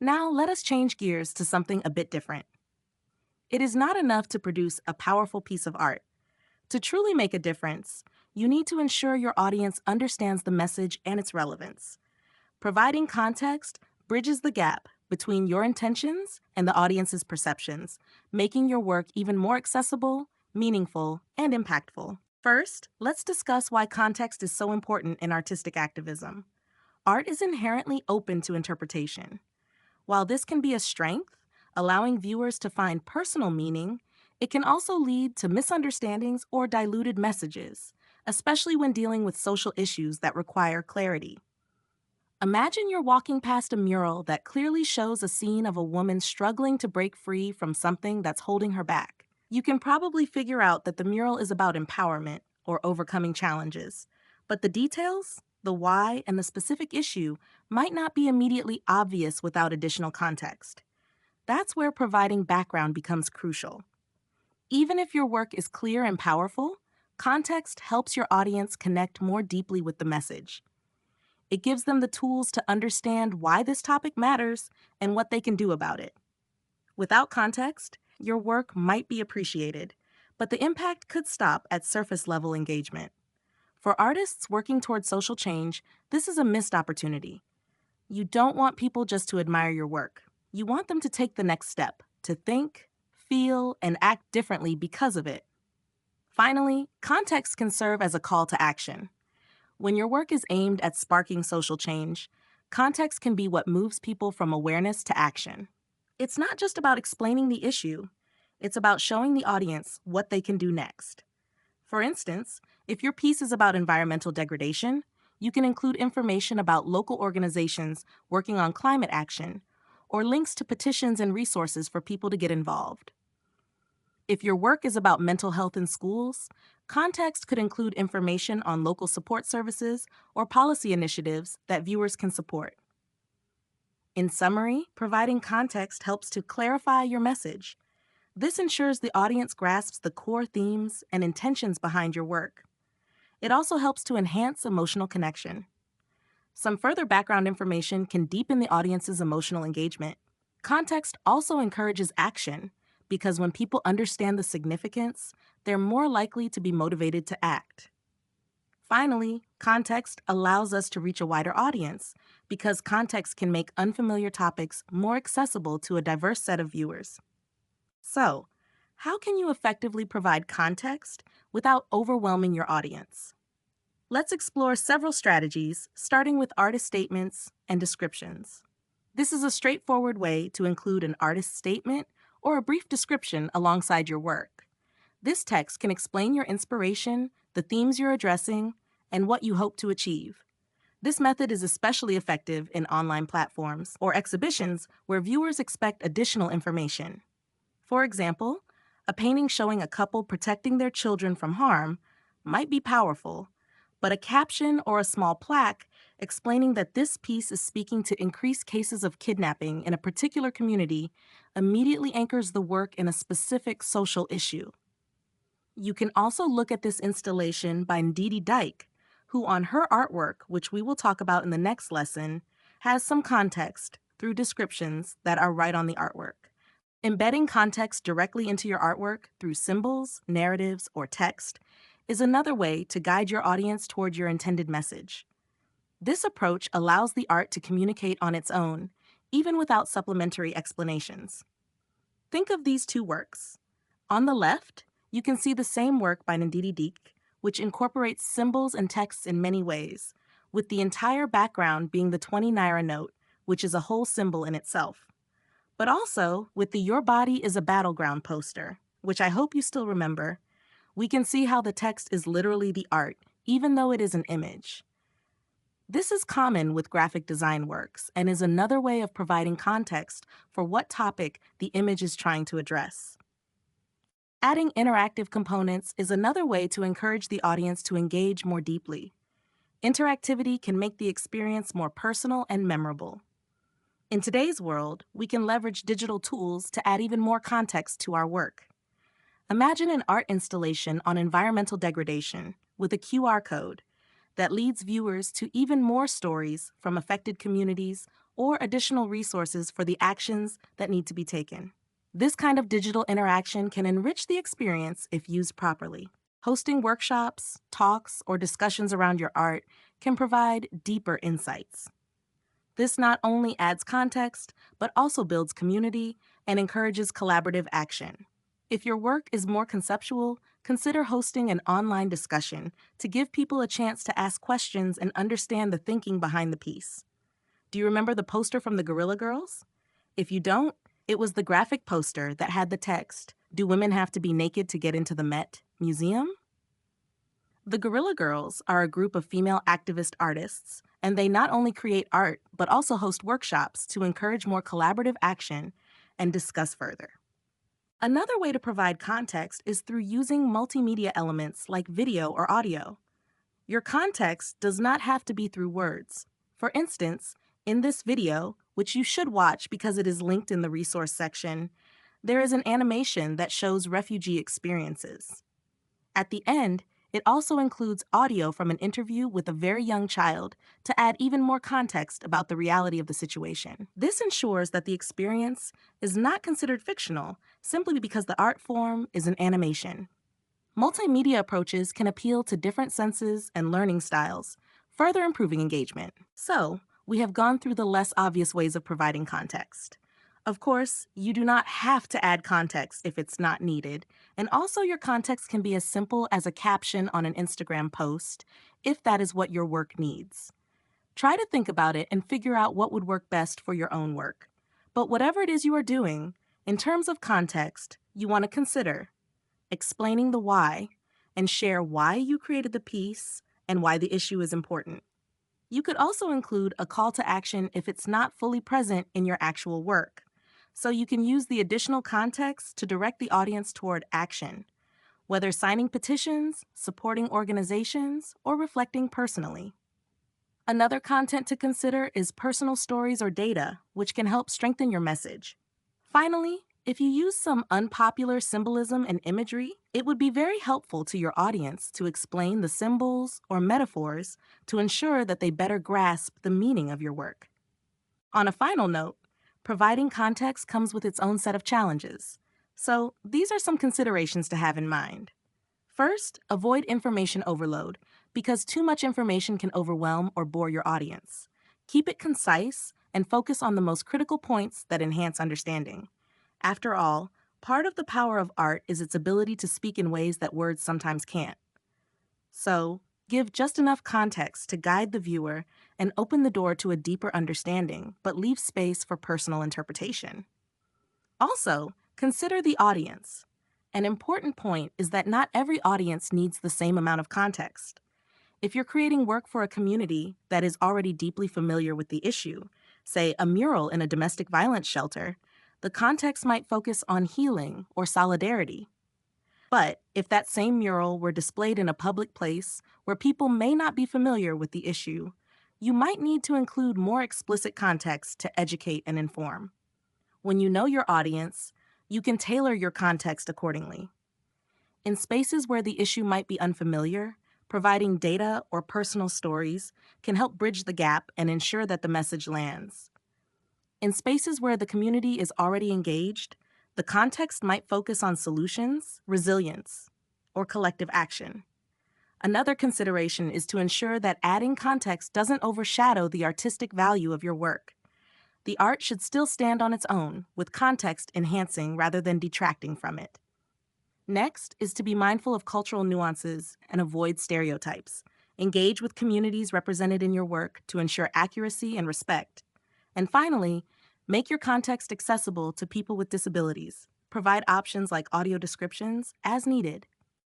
Now, let us change gears to something a bit different. It is not enough to produce a powerful piece of art. To truly make a difference, you need to ensure your audience understands the message and its relevance. Providing context bridges the gap between your intentions and the audience's perceptions, making your work even more accessible, meaningful, and impactful. First, let's discuss why context is so important in artistic activism. Art is inherently open to interpretation. While this can be a strength, allowing viewers to find personal meaning, it can also lead to misunderstandings or diluted messages, especially when dealing with social issues that require clarity. Imagine you're walking past a mural that clearly shows a scene of a woman struggling to break free from something that's holding her back. You can probably figure out that the mural is about empowerment or overcoming challenges, but the details, the why, and the specific issue might not be immediately obvious without additional context. That's where providing background becomes crucial. Even if your work is clear and powerful, context helps your audience connect more deeply with the message. It gives them the tools to understand why this topic matters and what they can do about it. Without context, your work might be appreciated, but the impact could stop at surface level engagement. For artists working towards social change, this is a missed opportunity. You don't want people just to admire your work. You want them to take the next step, to think, feel, and act differently because of it. Finally, context can serve as a call to action. When your work is aimed at sparking social change, context can be what moves people from awareness to action. It's not just about explaining the issue, it's about showing the audience what they can do next. For instance, if your piece is about environmental degradation, you can include information about local organizations working on climate action or links to petitions and resources for people to get involved. If your work is about mental health in schools, context could include information on local support services or policy initiatives that viewers can support. In summary, providing context helps to clarify your message. This ensures the audience grasps the core themes and intentions behind your work. It also helps to enhance emotional connection. Some further background information can deepen the audience's emotional engagement. Context also encourages action because when people understand the significance, they're more likely to be motivated to act. Finally, context allows us to reach a wider audience because context can make unfamiliar topics more accessible to a diverse set of viewers. So, how can you effectively provide context without overwhelming your audience? Let's explore several strategies, starting with artist statements and descriptions. This is a straightforward way to include an artist statement or a brief description alongside your work. This text can explain your inspiration, the themes you're addressing, and what you hope to achieve. This method is especially effective in online platforms or exhibitions where viewers expect additional information. For example, a painting showing a couple protecting their children from harm might be powerful, but a caption or a small plaque explaining that this piece is speaking to increased cases of kidnapping in a particular community immediately anchors the work in a specific social issue. You can also look at this installation by Ndidi Dyke, who on her artwork, which we will talk about in the next lesson, has some context through descriptions that are right on the artwork. Embedding context directly into your artwork through symbols, narratives, or text is another way to guide your audience toward your intended message. This approach allows the art to communicate on its own, even without supplementary explanations. Think of these two works. On the left, you can see the same work by Ndidi Dyke, which incorporates symbols and texts in many ways, with the entire background being the 20 naira note, which is a whole symbol in itself. But also with the Your Body is a Battleground poster, which I hope you still remember. We can see how the text is literally the art, even though it is an image. This is common with graphic design works and is another way of providing context for what topic the image is trying to address. Adding interactive components is another way to encourage the audience to engage more deeply. Interactivity can make the experience more personal and memorable. In today's world, we can leverage digital tools to add even more context to our work. Imagine an art installation on environmental degradation with a QR code that leads viewers to even more stories from affected communities or additional resources for the actions that need to be taken. This kind of digital interaction can enrich the experience if used properly. Hosting workshops, talks, or discussions around your art can provide deeper insights. This not only adds context, but also builds community and encourages collaborative action. If your work is more conceptual, consider hosting an online discussion to give people a chance to ask questions and understand the thinking behind the piece. Do you remember the poster from the Gorilla Girls? If you don't, it was the graphic poster that had the text, "Do women have to be naked to get into the Met Museum?" The Gorilla Girls are a group of female activist artists, and they not only create art, but also host workshops to encourage more collaborative action and discuss further. Another way to provide context is through using multimedia elements like video or audio. Your context does not have to be through words. For instance, in this video, which you should watch because it is linked in the resource section, there is an animation that shows refugee experiences. At the end, it also includes audio from an interview with a very young child to add even more context about the reality of the situation. This ensures that the experience is not considered fictional simply because the art form is an animation. Multimedia approaches can appeal to different senses and learning styles, further improving engagement. So, we have gone through the less obvious ways of providing context. Of course, you do not have to add context if it's not needed, and also your context can be as simple as a caption on an Instagram post, if that is what your work needs. Try to think about it and figure out what would work best for your own work. But whatever it is you are doing, in terms of context, you want to consider explaining the why, and share why you created the piece and why the issue is important. You could also include a call to action if it's not fully present in your actual work, so you can use the additional context to direct the audience toward action, whether signing petitions, supporting organizations, or reflecting personally. Another content to consider is personal stories or data, which can help strengthen your message. Finally, if you use some unpopular symbolism and imagery, it would be very helpful to your audience to explain the symbols or metaphors to ensure that they better grasp the meaning of your work. On a final note, providing context comes with its own set of challenges. So, these are some considerations to have in mind. First, avoid information overload, because too much information can overwhelm or bore your audience. Keep it concise and focus on the most critical points that enhance understanding. After all, part of the power of art is its ability to speak in ways that words sometimes can't. So, give just enough context to guide the viewer and open the door to a deeper understanding, but leave space for personal interpretation. Also, consider the audience. An important point is that not every audience needs the same amount of context. If you're creating work for a community that is already deeply familiar with the issue, say a mural in a domestic violence shelter, the context might focus on healing or solidarity. But if that same mural were displayed in a public place where people may not be familiar with the issue, you might need to include more explicit context to educate and inform. When you know your audience, you can tailor your context accordingly. In spaces where the issue might be unfamiliar, providing data or personal stories can help bridge the gap and ensure that the message lands. In spaces where the community is already engaged, the context might focus on solutions, resilience, or collective action. Another consideration is to ensure that adding context doesn't overshadow the artistic value of your work. The art should still stand on its own, with context enhancing rather than detracting from it. Next is to be mindful of cultural nuances and avoid stereotypes. Engage with communities represented in your work to ensure accuracy and respect. And finally, make your context accessible to people with disabilities. Provide options like audio descriptions as needed